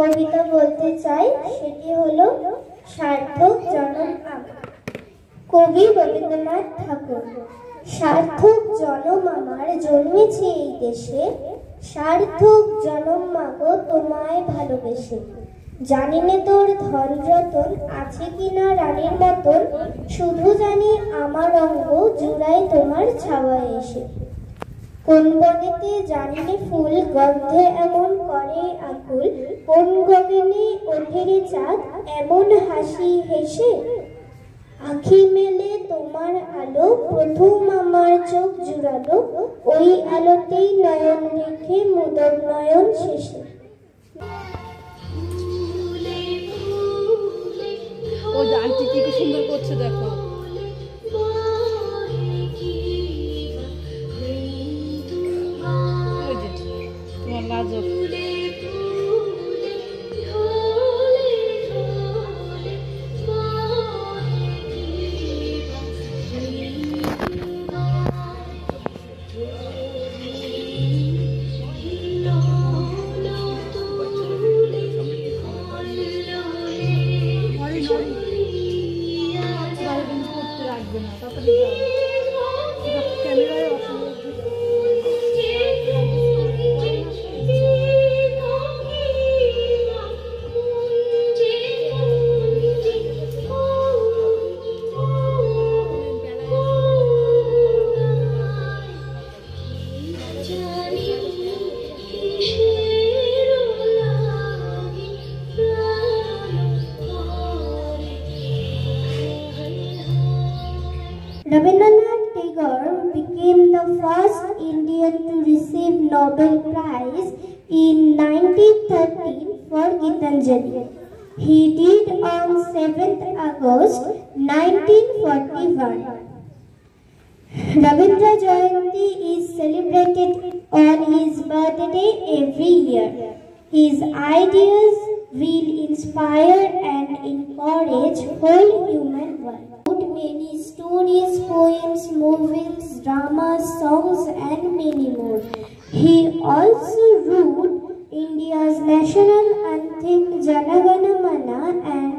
কবিতা বলতে চাই, সেটি হলো সার্থক জনম আমার। কবি রবীন্দ্রনাথ ঠাকুর। সার্থক জনম আমার জন্মেছে এই দেশে, সার্থক জনম মাগো তোমায় ভালোবেসে। জানি নে তোর ধন রতন আছে কিনা রানীর মতন, শুধু জানি আমার অঙ্গ জুড়ায় তোমার ছাওয়ায় এসে। কোন বনেতে জানি নে ফুল গন্ধে এমন করে আকুল, কোন গগনে ওঠে রে চাঁদ এমন হাসি হেসে। আখি মেলে তোমার আলো প্রথম আমার চোখ জুড়ালো, ওই আলোতেই নয়ন রেখে মুদর নয়ন শেষে। ও আন্টি কি সুন্দর করছে দেখো। তোমার লাজক Rabindranath Tagore became the first Indian to receive Nobel Prize in 1913 for Gitanjali. He did on 7th August 1941. Rabindra Jayanti is celebrated on his birthday every year. His ideas will inspire and encourage whole human world. Many stories, poems, movies, dramas, songs and many more. He also wrote India's national anthem Jana Gana Mana and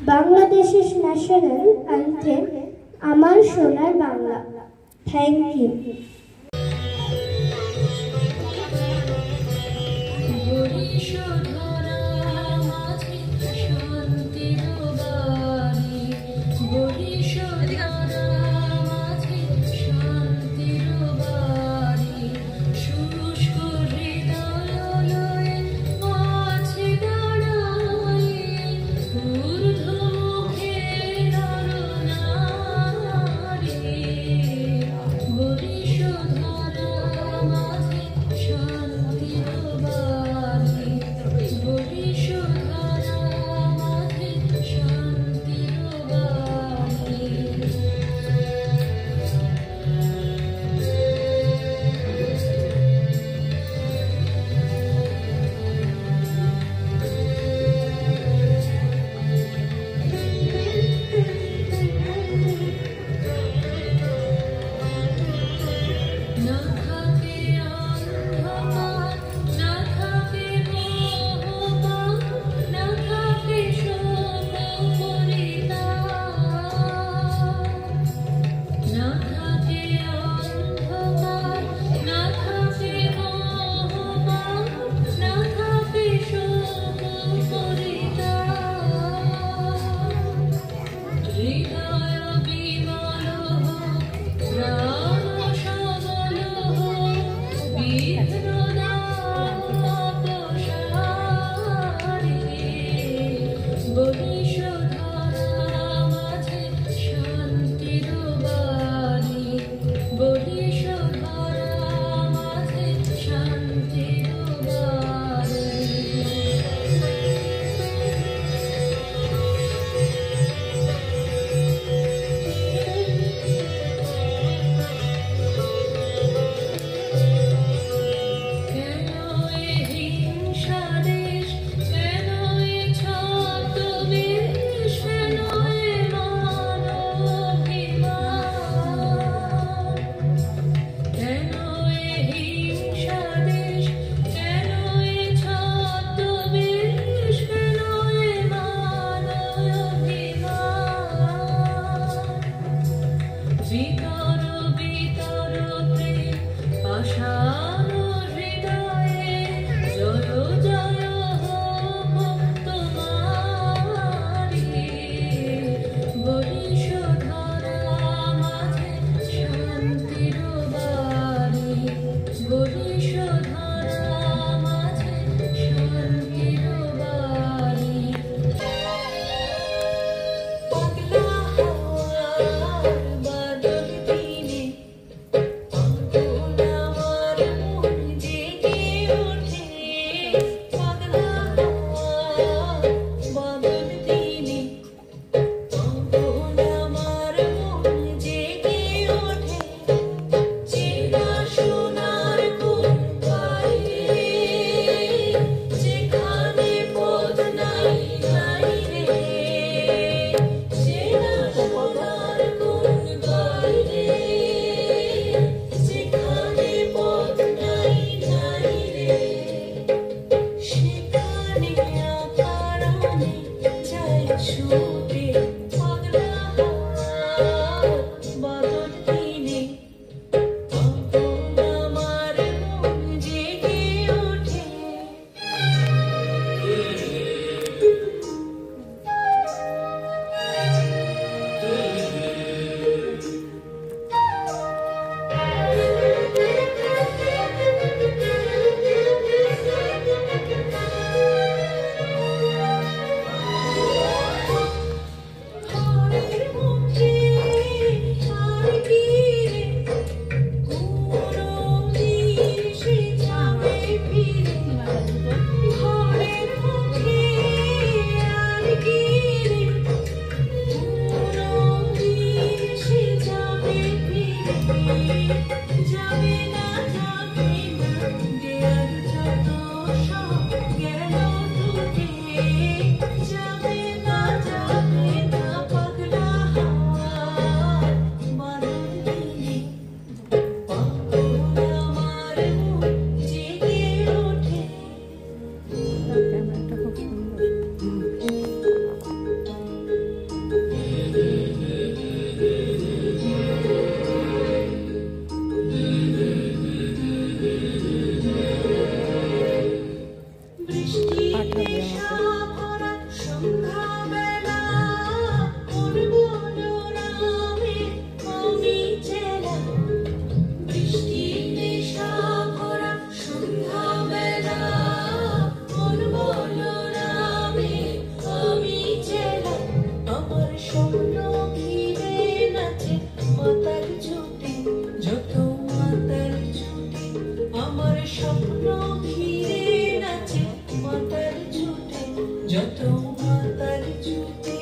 Bangladesh's national anthem Amar Sonar Bangla. Thank you. যত মাতার ছুটে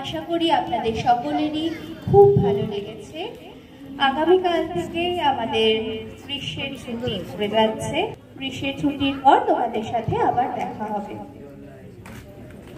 আশা করি আপনাদের সকলেরই খুব ভালো লেগেছে। আগামীকাল থেকে আমাদের গ্রীষ্মের ছুটি পড়ে যাচ্ছে। গ্রীষ্মের ছুটির পর তোমাদের সাথে আবার দেখা হবে।